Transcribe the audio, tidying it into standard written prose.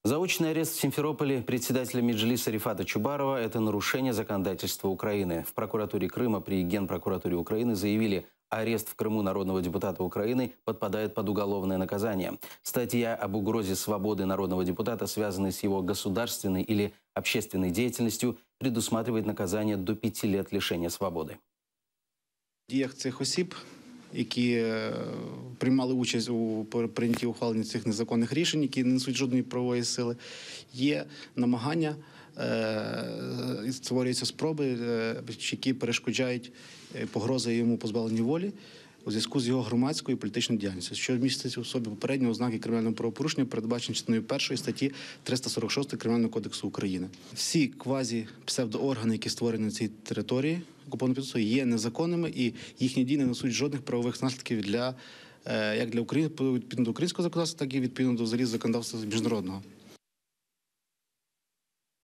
Заочный арест в Симферополе председателя Меджлиса Рифата Чубарова – это нарушение законодательства Украины. В прокуратуре Крыма при Генпрокуратуре Украины заявили, арест в Крыму народного депутата Украины подпадает под уголовное наказание. Статья об угрозе свободы народного депутата, связанной с его государственной или общественной деятельностью, предусматривает наказание до 5 лет лишения свободы. В діях цих осіб, які приймали участь у прийнятті ухваленні цих незаконних рішень, які не несуть жодної правової сили, є намагання, створюються спроби, які перешкоджають погрози йому позбавлення волі у зв'язку з його громадською і політичною діяльністю, що містить у собі попередні ознаки кримінального правопорушення, передбачені частиною 1 статті 346 Кримінального кодексу України. Всі квазі-псевдооргани, які створені на цій території окупованого півострова, є незаконними, і їхні дії не несуть жодних правових наслідків як для України, відповідно до українського законодавства, так і відповідно до законодавства міжнародного.